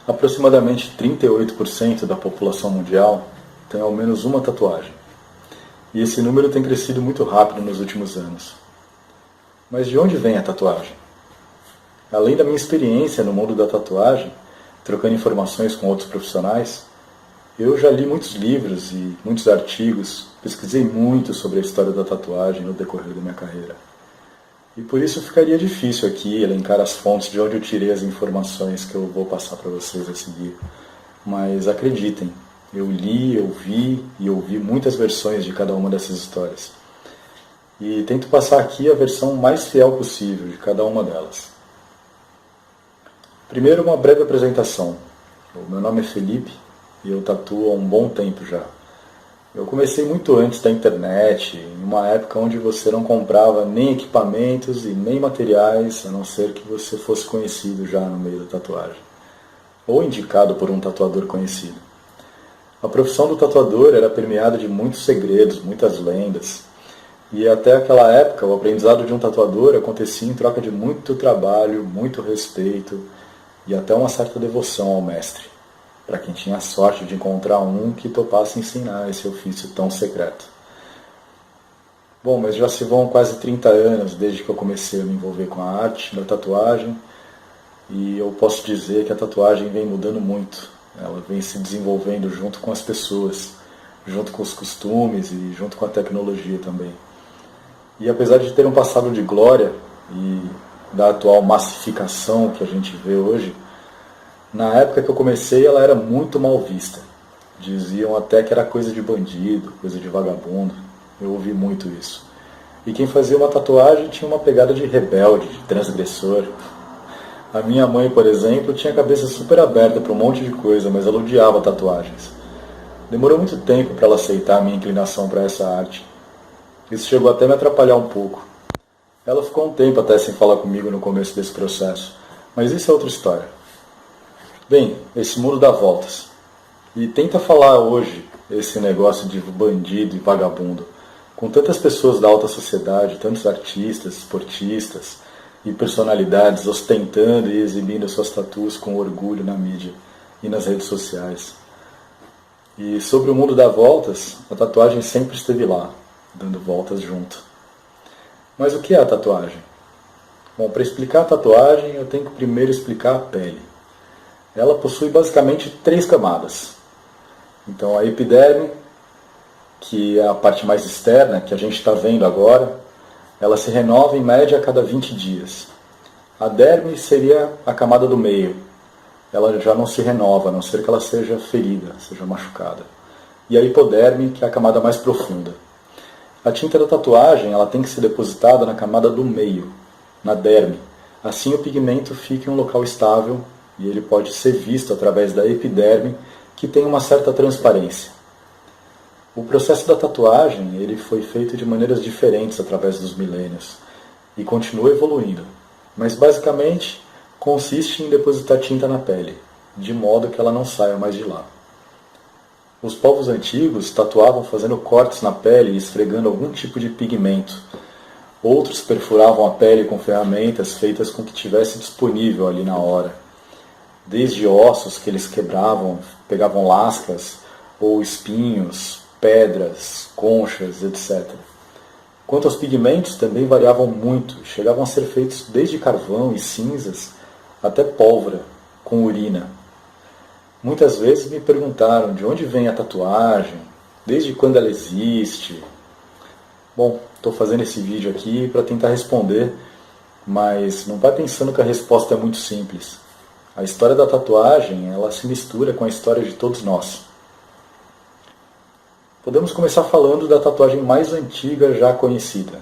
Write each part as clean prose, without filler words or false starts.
Aproximadamente 38% da população mundial tem ao menos uma tatuagem. E esse número tem crescido muito rápido nos últimos anos. Mas de onde vem a tatuagem? Além da minha experiência no mundo da tatuagem, trocando informações com outros profissionais, eu já li muitos livros e muitos artigos, pesquisei muito sobre a história da tatuagem no decorrer da minha carreira. E por isso ficaria difícil aqui elencar as fontes de onde eu tirei as informações que eu vou passar para vocês a seguir. Mas acreditem, eu li, eu vi e ouvi muitas versões de cada uma dessas histórias. E tento passar aqui a versão mais fiel possível de cada uma delas. Primeiro, uma breve apresentação. O meu nome é Felipe e eu tatuo há um bom tempo já. Eu comecei muito antes da internet, em uma época onde você não comprava nem equipamentos e nem materiais, a não ser que você fosse conhecido já no meio da tatuagem, ou indicado por um tatuador conhecido. A profissão do tatuador era permeada de muitos segredos, muitas lendas, e até aquela época o aprendizado de um tatuador acontecia em troca de muito trabalho, muito respeito e até uma certa devoção ao mestre, para quem tinha a sorte de encontrar um que topasse ensinar esse ofício tão secreto. Bom, mas já se vão quase 30 anos desde que eu comecei a me envolver com a arte da tatuagem, e eu posso dizer que a tatuagem vem mudando muito. Ela vem se desenvolvendo junto com as pessoas, junto com os costumes e junto com a tecnologia também. E apesar de ter um passado de glória e da atual massificação que a gente vê hoje, na época que eu comecei ela era muito mal vista. Diziam até que era coisa de bandido, coisa de vagabundo. Eu ouvi muito isso. E quem fazia uma tatuagem tinha uma pegada de rebelde, de transgressor. A minha mãe, por exemplo, tinha a cabeça super aberta para um monte de coisa, mas ela odiava tatuagens. Demorou muito tempo para ela aceitar a minha inclinação para essa arte. Isso chegou até a me atrapalhar um pouco. Ela ficou um tempo até sem falar comigo no começo desse processo, mas isso é outra história. Bem, esse mundo dá voltas. E tenta falar hoje esse negócio de bandido e vagabundo com tantas pessoas da alta sociedade, tantos artistas, esportistas e personalidades ostentando e exibindo suas tatuas com orgulho na mídia e nas redes sociais. E sobre o mundo dar voltas, a tatuagem sempre esteve lá, dando voltas junto. Mas o que é a tatuagem? Bom, para explicar a tatuagem, eu tenho que primeiro explicar a pele. Ela possui basicamente 3 camadas. Então a epiderme, que é a parte mais externa, que a gente está vendo agora, ela se renova em média a cada 20 dias. A derme seria a camada do meio. Ela já não se renova, a não ser que ela seja ferida, seja machucada. E a hipoderme, que é a camada mais profunda. A tinta da tatuagem ela tem que ser depositada na camada do meio, na derme. Assim o pigmento fica em um local estável e ele pode ser visto através da epiderme, que tem uma certa transparência. O processo da tatuagem ele foi feito de maneiras diferentes através dos milênios e continua evoluindo, mas basicamente consiste em depositar tinta na pele, de modo que ela não saia mais de lá. Os povos antigos tatuavam fazendo cortes na pele e esfregando algum tipo de pigmento. Outros perfuravam a pele com ferramentas feitas com o que tivesse disponível ali na hora. Desde ossos que eles quebravam, pegavam lascas, ou espinhos, pedras, conchas, etc. Quanto aos pigmentos, também variavam muito, chegavam a ser feitos desde carvão e cinzas até pólvora, com urina. Muitas vezes me perguntaram de onde vem a tatuagem, desde quando ela existe. Bom, estou fazendo esse vídeo aqui para tentar responder, mas não vai pensando que a resposta é muito simples. A história da tatuagem ela se mistura com a história de todos nós. Podemos começar falando da tatuagem mais antiga já conhecida,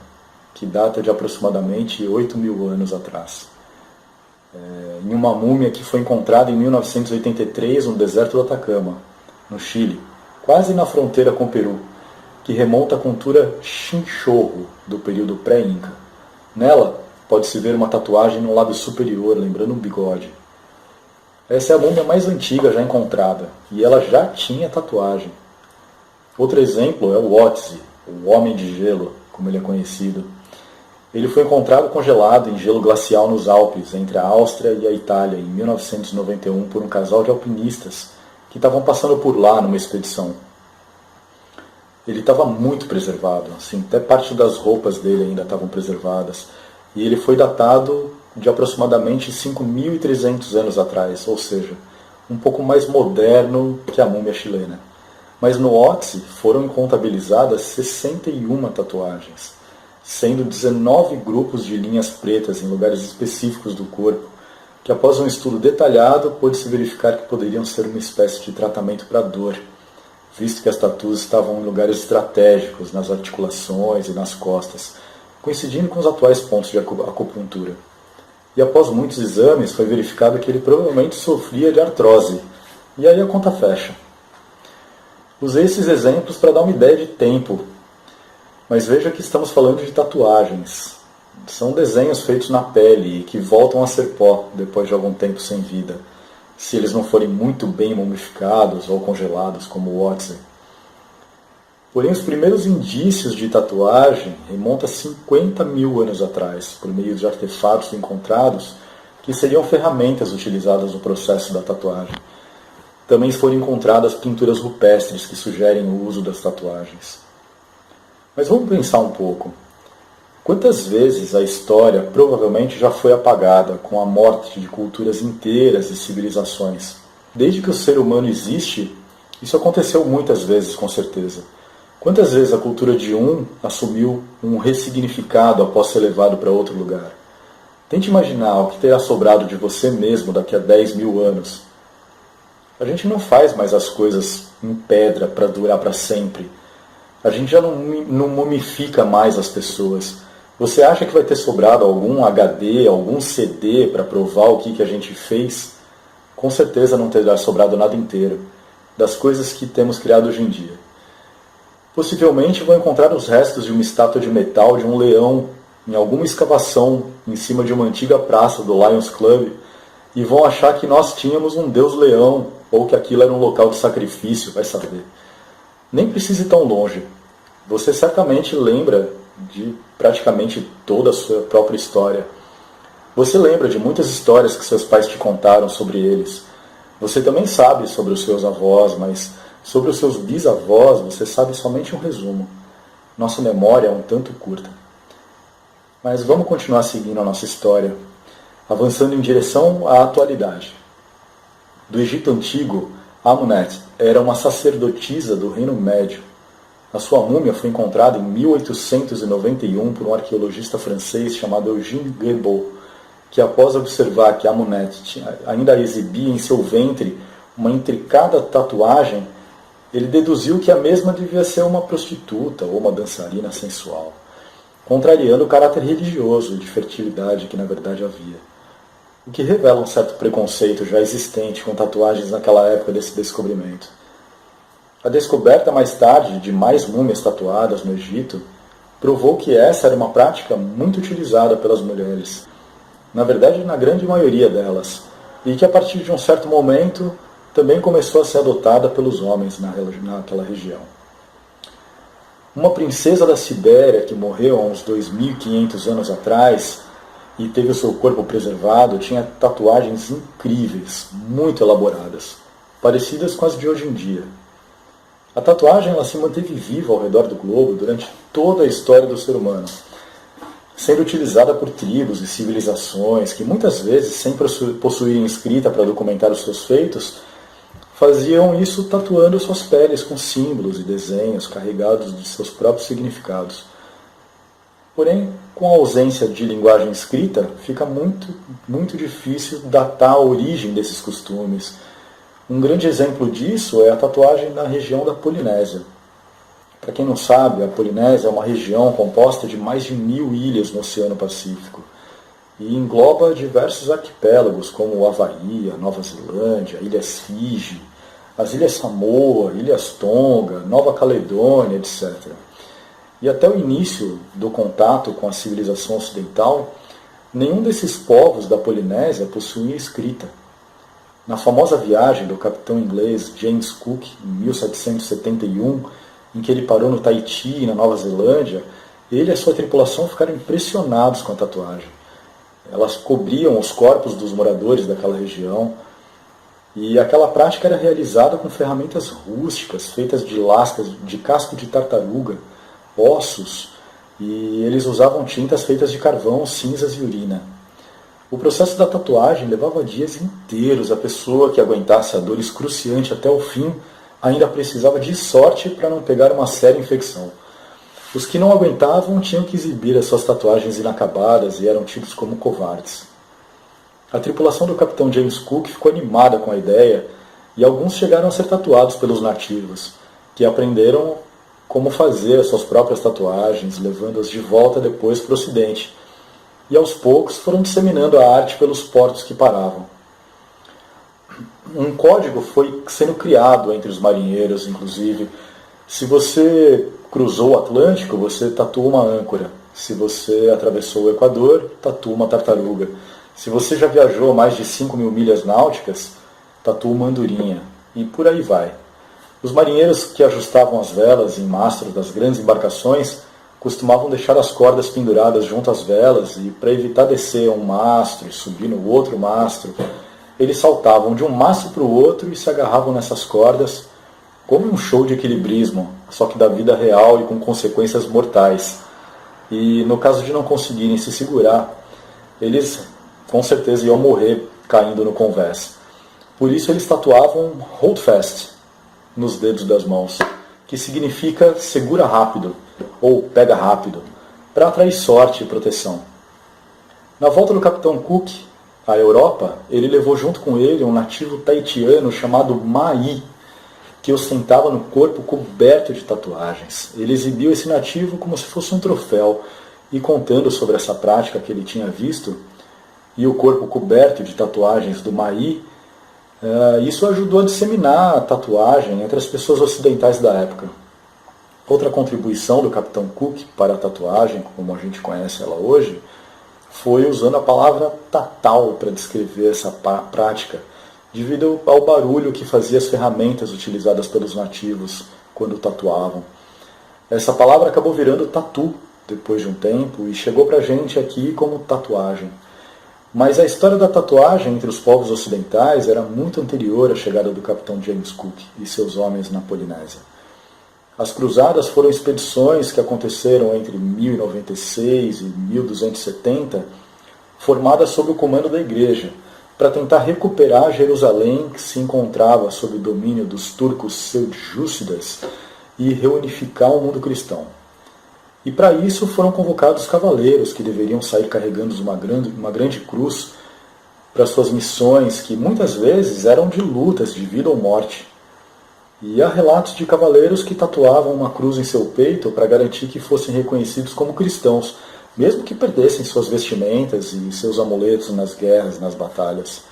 que data de aproximadamente 8.000 anos atrás. Em uma múmia que foi encontrada em 1983 no deserto do Atacama, no Chile, quase na fronteira com o Peru, que remonta à cultura Chinchorro do período pré-Inca. Nela, pode-se ver uma tatuagem no lábio superior, lembrando um bigode. Essa é a múmia mais antiga já encontrada, e ela já tinha tatuagem. Outro exemplo é o Otzi, o Homem de Gelo, como ele é conhecido. Ele foi encontrado congelado em gelo glacial nos Alpes, entre a Áustria e a Itália, em 1991, por um casal de alpinistas que estavam passando por lá numa expedição. Ele estava muito preservado, assim, até parte das roupas dele ainda estavam preservadas. E ele foi datado de aproximadamente 5.300 anos atrás, ou seja, um pouco mais moderno que a múmia chilena. Mas no Otzi foram contabilizadas 61 tatuagens, sendo 19 grupos de linhas pretas em lugares específicos do corpo, que após um estudo detalhado pôde-se verificar que poderiam ser uma espécie de tratamento para dor, visto que as tatuas estavam em lugares estratégicos, nas articulações e nas costas, coincidindo com os atuais pontos de acupuntura. E após muitos exames foi verificado que ele provavelmente sofria de artrose. E aí a conta fecha. Usei esses exemplos para dar uma ideia de tempo, mas veja que estamos falando de tatuagens. São desenhos feitos na pele e que voltam a ser pó depois de algum tempo sem vida, se eles não forem muito bem mumificados ou congelados, como o Otzi. Porém, os primeiros indícios de tatuagem remontam a 50 mil anos atrás, por meio de artefatos encontrados que seriam ferramentas utilizadas no processo da tatuagem. Também foram encontradas pinturas rupestres que sugerem o uso das tatuagens. Mas vamos pensar um pouco. Quantas vezes a história provavelmente já foi apagada com a morte de culturas inteiras e civilizações? Desde que o ser humano existe, isso aconteceu muitas vezes, com certeza. Quantas vezes a cultura de um assumiu um ressignificado após ser levado para outro lugar? Tente imaginar o que terá sobrado de você mesmo daqui a 10 mil anos. A gente não faz mais as coisas em pedra para durar para sempre. A gente já não mumifica mais as pessoas. Você acha que vai ter sobrado algum HD, algum CD para provar o que a gente fez? Com certeza não terá sobrado nada inteiro das coisas que temos criado hoje em dia. Possivelmente vão encontrar os restos de uma estátua de metal de um leão em alguma escavação em cima de uma antiga praça do Lions Club e vão achar que nós tínhamos um deus leão ou que aquilo era um local de sacrifício, vai saber. Nem precisa ir tão longe. Você certamente lembra de praticamente toda a sua própria história. Você lembra de muitas histórias que seus pais te contaram sobre eles. Você também sabe sobre os seus avós, mas sobre os seus bisavós você sabe somente um resumo. Nossa memória é um tanto curta. Mas vamos continuar seguindo a nossa história, avançando em direção à atualidade. Do Egito Antigo, Amunet era uma sacerdotisa do Reino Médio. A sua múmia foi encontrada em 1891 por um arqueologista francês chamado Eugène Guébaud, que após observar que Amunet ainda exibia em seu ventre uma intricada tatuagem, ele deduziu que a mesma devia ser uma prostituta ou uma dançarina sensual, contrariando o caráter religioso e de fertilidade que na verdade havia. O que revela um certo preconceito já existente com tatuagens naquela época desse descobrimento. A descoberta mais tarde de mais múmias tatuadas no Egito provou que essa era uma prática muito utilizada pelas mulheres, na verdade na grande maioria delas, e que a partir de um certo momento também começou a ser adotada pelos homens naquela região. Uma princesa da Sibéria que morreu há uns 2.500 anos atrás e teve o seu corpo preservado tinha tatuagens incríveis, muito elaboradas, parecidas com as de hoje em dia. A tatuagem ela se manteve viva ao redor do globo durante toda a história do ser humano, sendo utilizada por tribos e civilizações que muitas vezes, sem possuírem escrita para documentar os seus feitos, faziam isso tatuando suas peles com símbolos e desenhos carregados de seus próprios significados. Porém, com a ausência de linguagem escrita, fica muito difícil datar a origem desses costumes. Um grande exemplo disso é a tatuagem na região da Polinésia. Para quem não sabe, a Polinésia é uma região composta de mais de 1.000 ilhas no Oceano Pacífico e engloba diversos arquipélagos como o Havaí, a Nova Zelândia, Ilhas Fiji, as Ilhas Samoa, Ilhas Tonga, Nova Caledônia, etc. E até o início do contato com a civilização ocidental, nenhum desses povos da Polinésia possuía escrita. Na famosa viagem do capitão inglês James Cook, em 1771, em que ele parou no Tahiti, na Nova Zelândia, Ele e a sua tripulação ficaram impressionados com a tatuagem. Elas cobriam os corpos dos moradores daquela região, e aquela prática era realizada com ferramentas rústicas, feitas de lascas de casco de tartaruga, ossos, e eles usavam tintas feitas de carvão, cinzas e urina. O processo da tatuagem levava dias inteiros. A pessoa que aguentasse a dor excruciante até o fim ainda precisava de sorte para não pegar uma séria infecção. Os que não aguentavam tinham que exibir as suas tatuagens inacabadas e eram tidos como covardes. A tripulação do capitão James Cook ficou animada com a ideia e alguns chegaram a ser tatuados pelos nativos, que aprenderam como fazer as suas próprias tatuagens, levando-as de volta depois para o Ocidente. E aos poucos foram disseminando a arte pelos portos que paravam. Um código foi sendo criado entre os marinheiros, inclusive. Se você cruzou o Atlântico, você tatua uma âncora. Se você atravessou o Equador, tatua uma tartaruga. Se você já viajou mais de 5.000 milhas náuticas, tatua uma andorinha. E por aí vai. Os marinheiros que ajustavam as velas em mastros das grandes embarcações costumavam deixar as cordas penduradas junto às velas e, para evitar descer um mastro e subir no outro mastro, eles saltavam de um mastro para o outro e se agarravam nessas cordas como um show de equilibrismo, só que da vida real e com consequências mortais. E no caso de não conseguirem se segurar, eles com certeza iam morrer caindo no convés. Por isso eles tatuavam Hold Fast nos dedos das mãos, que significa segura rápido ou pega rápido, para atrair sorte e proteção. Na volta do capitão Cook à Europa, ele levou junto com ele um nativo taitiano chamado Mai, que ostentava no corpo coberto de tatuagens. Ele exibiu esse nativo como se fosse um troféu, e contando sobre essa prática que ele tinha visto, e o corpo coberto de tatuagens do Mai, isso ajudou a disseminar a tatuagem entre as pessoas ocidentais da época. Outra contribuição do capitão Cook para a tatuagem, como a gente conhece ela hoje, foi usando a palavra tatal para descrever essa prática, devido ao barulho que fazia as ferramentas utilizadas pelos nativos quando tatuavam. Essa palavra acabou virando tatu depois de um tempo e chegou para a gente aqui como tatuagem. Mas a história da tatuagem entre os povos ocidentais era muito anterior à chegada do capitão James Cook e seus homens na Polinésia. As cruzadas foram expedições que aconteceram entre 1096 e 1270, formadas sob o comando da Igreja, para tentar recuperar Jerusalém, que se encontrava sob o domínio dos turcos seljúcidas, e reunificar o mundo cristão. E para isso foram convocados cavaleiros que deveriam sair carregando uma grande cruz para suas missões, que muitas vezes eram de lutas de vida ou morte. E há relatos de cavaleiros que tatuavam uma cruz em seu peito para garantir que fossem reconhecidos como cristãos, mesmo que perdessem suas vestimentas e seus amuletos nas guerras, nas batalhas.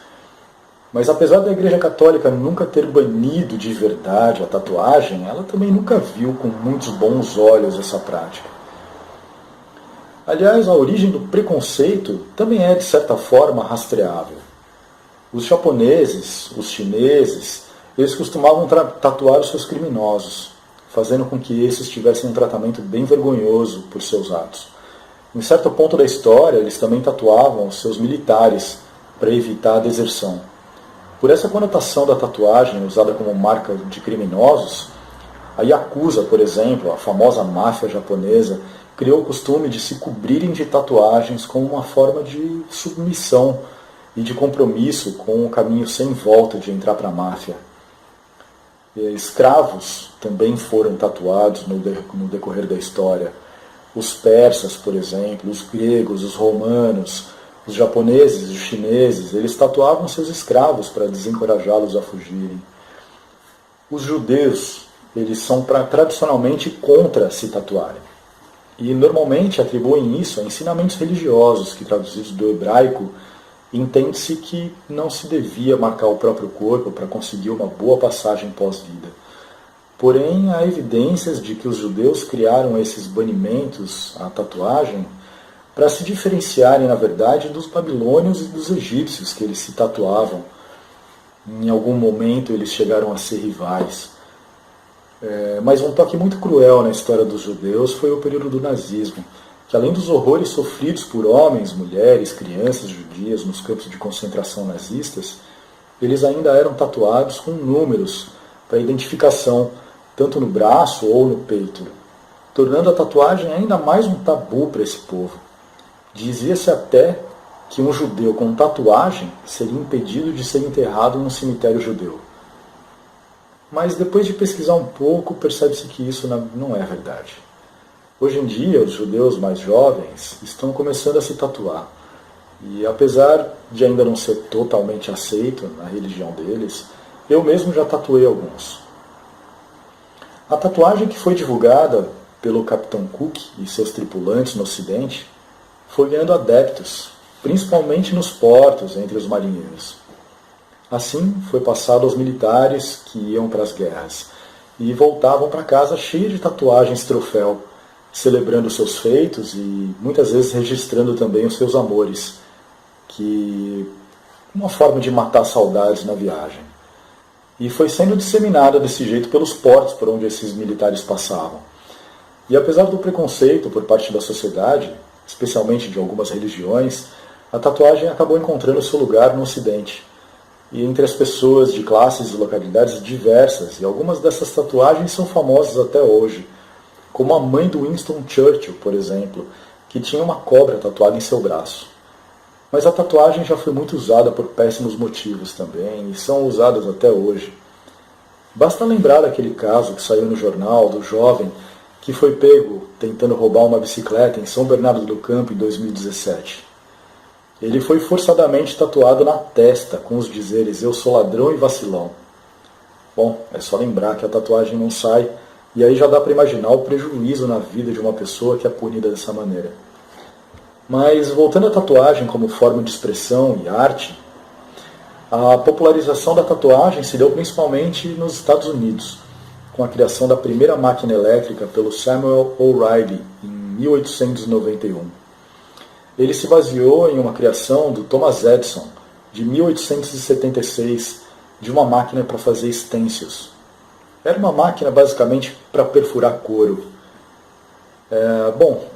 Mas apesar da Igreja Católica nunca ter banido de verdade a tatuagem, ela também nunca viu com muitos bons olhos essa prática. Aliás, a origem do preconceito também é, de certa forma, rastreável. Os japoneses, os chineses, eles costumavam tatuar os seus criminosos, fazendo com que esses tivessem um tratamento bem vergonhoso por seus atos. Em certo ponto da história, eles também tatuavam os seus militares para evitar a deserção. Por essa conotação da tatuagem usada como marca de criminosos, a Yakuza, por exemplo, a famosa máfia japonesa, criou o costume de se cobrirem de tatuagens como uma forma de submissão e de compromisso com o caminho sem volta de entrar para a máfia. Escravos também foram tatuados no decorrer da história. Os persas, por exemplo, os gregos, os romanos, os japoneses, os chineses, eles tatuavam seus escravos para desencorajá-los a fugirem. Os judeus, eles são tradicionalmente contra se tatuarem. E normalmente atribuem isso a ensinamentos religiosos que, traduzidos do hebraico, entende-se que não se devia marcar o próprio corpo para conseguir uma boa passagem pós-vida. Porém, há evidências de que os judeus criaram esses banimentos à tatuagem para se diferenciarem, na verdade, dos babilônios e dos egípcios que eles se tatuavam. Em algum momento eles chegaram a ser rivais. Mas um toque muito cruel na história dos judeus foi o período do nazismo, que além dos horrores sofridos por homens, mulheres, crianças judias nos campos de concentração nazistas, eles ainda eram tatuados com números para identificação, tanto no braço ou no peito, tornando a tatuagem ainda mais um tabu para esse povo. Dizia-se até que um judeu com tatuagem seria impedido de ser enterrado num cemitério judeu. Mas depois de pesquisar um pouco, percebe-se que isso não é verdade. Hoje em dia, os judeus mais jovens estão começando a se tatuar. E apesar de ainda não ser totalmente aceito na religião deles, eu mesmo já tatuei alguns. A tatuagem que foi divulgada pelo Capitão Cook e seus tripulantes no Ocidente foi ganhando adeptos, principalmente nos portos entre os marinheiros. Assim, foi passado aos militares que iam para as guerras e voltavam para casa cheios de tatuagens troféu, celebrando seus feitos e muitas vezes registrando também os seus amores, que uma forma de matar saudades na viagem. E foi sendo disseminada desse jeito pelos portos por onde esses militares passavam. E apesar do preconceito por parte da sociedade, especialmente de algumas religiões, a tatuagem acabou encontrando seu lugar no Ocidente. E entre as pessoas de classes e localidades diversas, e algumas dessas tatuagens são famosas até hoje, como a mãe do Winston Churchill, por exemplo, que tinha uma cobra tatuada em seu braço. Mas a tatuagem já foi muito usada por péssimos motivos também, e são usadas até hoje. Basta lembrar aquele caso que saiu no jornal do jovem que foi pego tentando roubar uma bicicleta em São Bernardo do Campo em 2017. Ele foi forçadamente tatuado na testa com os dizeres "Eu sou ladrão e vacilão". Bom, é só lembrar que a tatuagem não sai, e aí já dá para imaginar o prejuízo na vida de uma pessoa que é punida dessa maneira. Mas, voltando à tatuagem como forma de expressão e arte, a popularização da tatuagem se deu principalmente nos Estados Unidos, com a criação da primeira máquina elétrica pelo Samuel O'Reilly, em 1891. Ele se baseou em uma criação do Thomas Edison, de 1876, de uma máquina para fazer stencils. Era uma máquina basicamente para perfurar couro.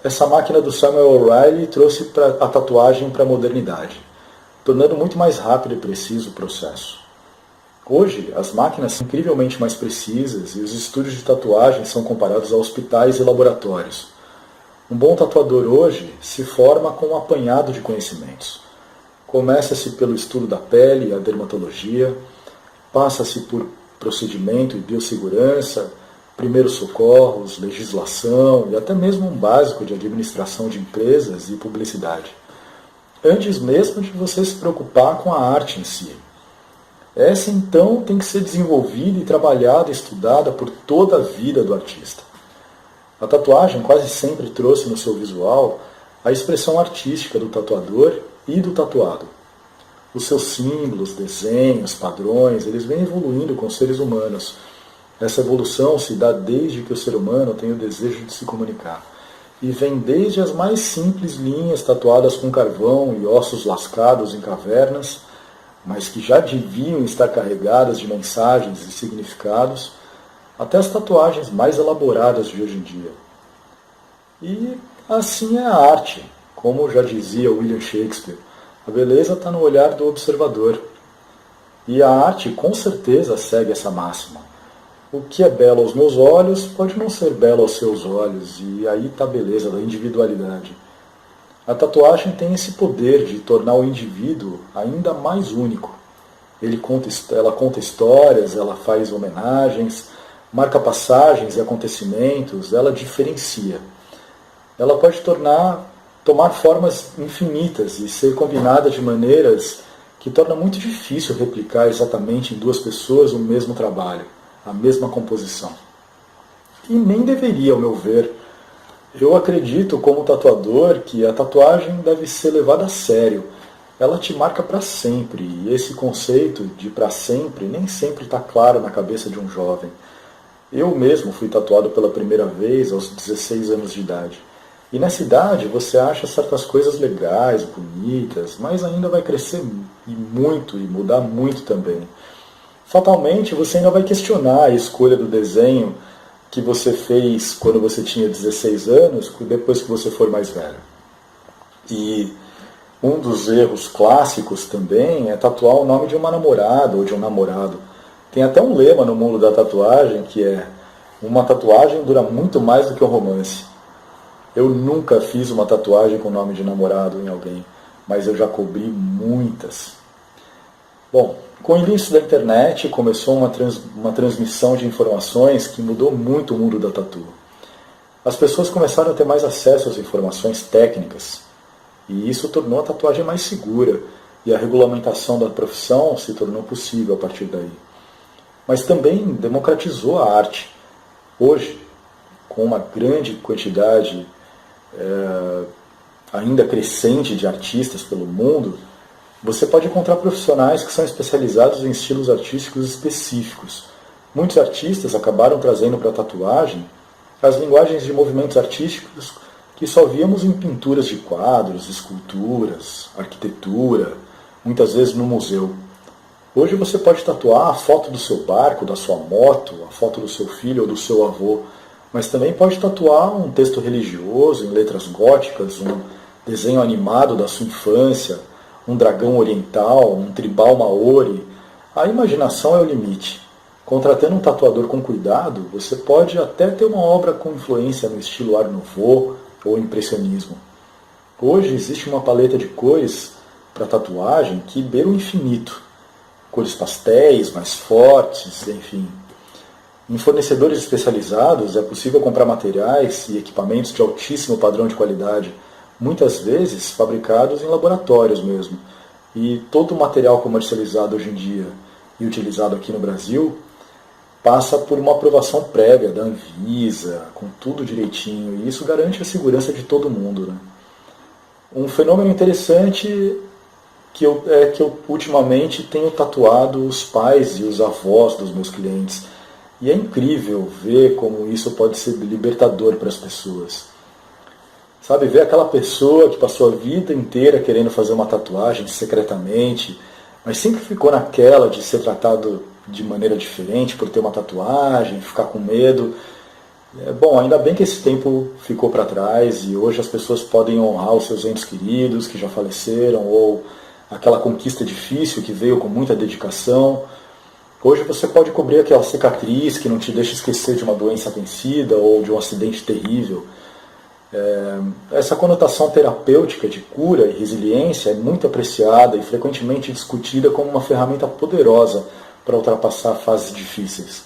Essa máquina do Samuel O'Reilly trouxe a tatuagem para a modernidade, tornando muito mais rápido e preciso o processo. Hoje, as máquinas são incrivelmente mais precisas e os estúdios de tatuagem são comparados a hospitais e laboratórios. Um bom tatuador hoje se forma com um apanhado de conhecimentos. Começa-se pelo estudo da pele e a dermatologia, passa-se por procedimento e biossegurança, primeiros socorros, legislação e até mesmo um básico de administração de empresas e publicidade. Antes mesmo de você se preocupar com a arte em si. Essa então tem que ser desenvolvida e trabalhada e estudada por toda a vida do artista. A tatuagem quase sempre trouxe no seu visual a expressão artística do tatuador e do tatuado. Os seus símbolos, desenhos, padrões, eles vêm evoluindo com os seres humanos. Essa evolução se dá desde que o ser humano tem o desejo de se comunicar. E vem desde as mais simples linhas tatuadas com carvão e ossos lascados em cavernas, mas que já deviam estar carregadas de mensagens e significados, até as tatuagens mais elaboradas de hoje em dia. E assim é a arte, como já dizia William Shakespeare, a beleza está no olhar do observador. E a arte com certeza segue essa máxima. O que é belo aos meus olhos pode não ser belo aos seus olhos, e aí está a beleza da individualidade. A tatuagem tem esse poder de tornar o indivíduo ainda mais único. Ela conta histórias, ela faz homenagens, marca passagens e acontecimentos, ela diferencia. Ela pode tomar formas infinitas e ser combinada de maneiras que torna muito difícil replicar exatamente em duas pessoas o mesmo trabalho, a mesma composição. E nem deveria, ao meu ver. Eu acredito, como tatuador, que a tatuagem deve ser levada a sério. Ela te marca para sempre, e esse conceito de para sempre nem sempre está claro na cabeça de um jovem. Eu mesmo fui tatuado pela primeira vez aos 16 anos de idade. E nessa idade você acha certas coisas legais, bonitas, mas ainda vai crescer muito e mudar muito também. Fatalmente você ainda vai questionar a escolha do desenho que você fez quando você tinha 16 anos, depois que você for mais velho. E um dos erros clássicos também é tatuar o nome de uma namorada ou de um namorado. Tem até um lema no mundo da tatuagem que é: uma tatuagem dura muito mais do que um romance. Eu nunca fiz uma tatuagem com o nome de namorado em alguém, mas eu já cobri muitas. Bom, com o início da internet começou uma transmissão de informações que mudou muito o mundo da tatu. As pessoas começaram a ter mais acesso às informações técnicas, e isso tornou a tatuagem mais segura, e a regulamentação da profissão se tornou possível a partir daí. Mas também democratizou a arte. Hoje, com uma grande quantidade ainda crescente de artistas pelo mundo, você pode encontrar profissionais que são especializados em estilos artísticos específicos. Muitos artistas acabaram trazendo para a tatuagem as linguagens de movimentos artísticos que só víamos em pinturas de quadros, esculturas, arquitetura, muitas vezes no museu. Hoje você pode tatuar a foto do seu barco, da sua moto, a foto do seu filho ou do seu avô, mas também pode tatuar um texto religioso em letras góticas, um desenho animado da sua infância, um dragão oriental, um tribal maori. A imaginação é o limite. Contratando um tatuador com cuidado, você pode até ter uma obra com influência no estilo Art Nouveau ou impressionismo. Hoje existe uma paleta de cores para tatuagem que beira o infinito. Cores pastéis, mais fortes, enfim. Em fornecedores especializados é possível comprar materiais e equipamentos de altíssimo padrão de qualidade, muitas vezes fabricados em laboratórios mesmo. E todo o material comercializado hoje em dia e utilizado aqui no Brasil passa por uma aprovação prévia da Anvisa, com tudo direitinho, e isso garante a segurança de todo mundo, né? Um fenômeno interessante é que eu ultimamente tenho tatuado os pais e os avós dos meus clientes. E é incrível ver como isso pode ser libertador para as pessoas. Sabe, ver aquela pessoa que passou a vida inteira querendo fazer uma tatuagem secretamente, mas sempre ficou naquela de ser tratado de maneira diferente por ter uma tatuagem, ficar com medo. Bom, ainda bem que esse tempo ficou para trás e hoje as pessoas podem honrar os seus entes queridos que já faleceram ou aquela conquista difícil que veio com muita dedicação. Hoje você pode cobrir aquela cicatriz que não te deixa esquecer de uma doença vencida ou de um acidente terrível. Essa conotação terapêutica de cura e resiliência é muito apreciada e frequentemente discutida como uma ferramenta poderosa para ultrapassar fases difíceis,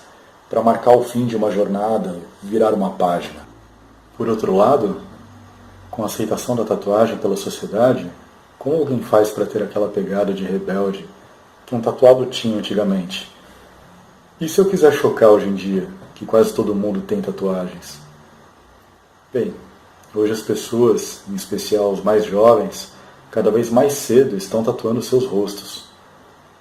para marcar o fim de uma jornada, virar uma página. Por outro lado, com a aceitação da tatuagem pela sociedade, como alguém faz para ter aquela pegada de rebelde que um tatuado tinha antigamente? E se eu quiser chocar hoje em dia, que quase todo mundo tem tatuagens? Bem, hoje as pessoas, em especial os mais jovens, cada vez mais cedo estão tatuando seus rostos.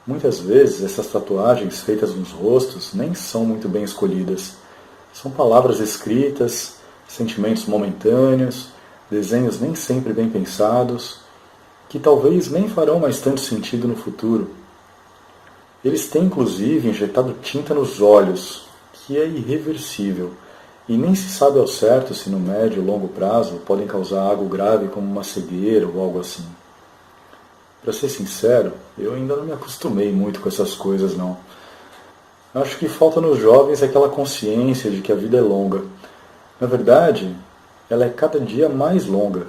Muitas vezes essas tatuagens feitas nos rostos nem são muito bem escolhidas. São palavras escritas, sentimentos momentâneos, desenhos nem sempre bem pensados, que talvez nem farão mais tanto sentido no futuro. Eles têm inclusive injetado tinta nos olhos, que é irreversível, e nem se sabe ao certo se no médio e longo prazo podem causar algo grave como uma cegueira ou algo assim. Para ser sincero, eu ainda não me acostumei muito com essas coisas não. Acho que falta nos jovens aquela consciência de que a vida é longa. Na verdade, ela é cada dia mais longa,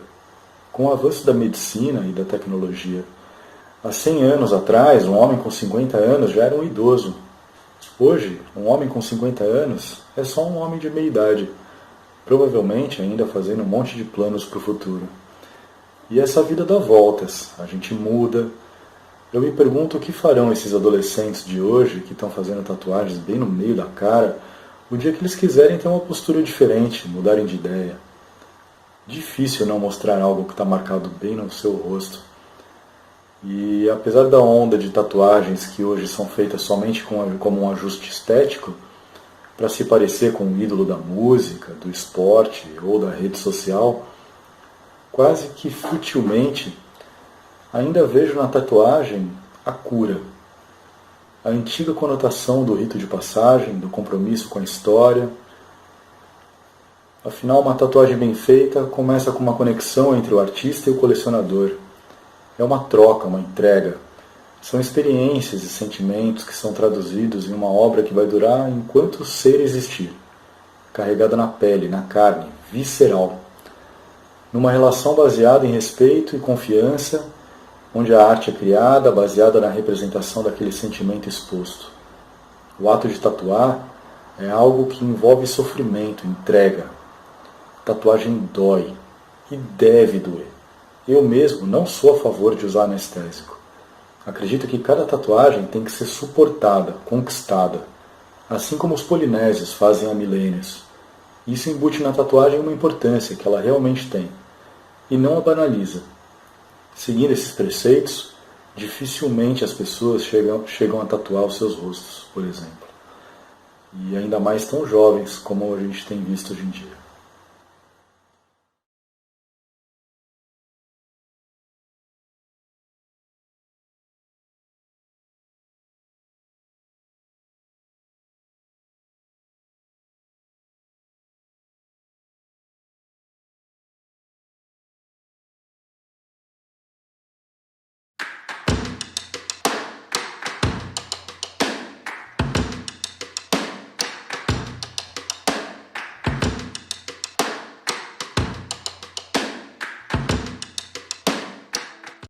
com o avanço da medicina e da tecnologia. Há 100 anos atrás, um homem com 50 anos já era um idoso. Hoje, um homem com 50 anos é só um homem de meia idade, provavelmente ainda fazendo um monte de planos para o futuro. E essa vida dá voltas, a gente muda. Eu me pergunto o que farão esses adolescentes de hoje que estão fazendo tatuagens bem no meio da cara, o dia que eles quiserem ter uma postura diferente, mudarem de ideia. Difícil não mostrar algo que está marcado bem no seu rosto. E apesar da onda de tatuagens que hoje são feitas somente como um ajuste estético, para se parecer com um ídolo da música, do esporte ou da rede social, quase que futilmente, ainda vejo na tatuagem a cura. A antiga conotação do rito de passagem, do compromisso com a história, Afinal, uma tatuagem bem feita começa com uma conexão entre o artista e o colecionador. É uma troca, uma entrega. São experiências e sentimentos que são traduzidos em uma obra que vai durar enquanto o ser existir, carregada na pele, na carne, visceral. Numa relação baseada em respeito e confiança, onde a arte é criada baseada na representação daquele sentimento exposto. O ato de tatuar é algo que envolve sofrimento, entrega. Tatuagem dói e deve doer. Eu mesmo não sou a favor de usar anestésico. Acredito que cada tatuagem tem que ser suportada, conquistada, assim como os polinésios fazem há milênios. Isso embute na tatuagem uma importância que ela realmente tem, e não a banaliza. Seguindo esses preceitos, dificilmente as pessoas chegam a tatuar os seus rostos, por exemplo. E ainda mais tão jovens como a gente tem visto hoje em dia.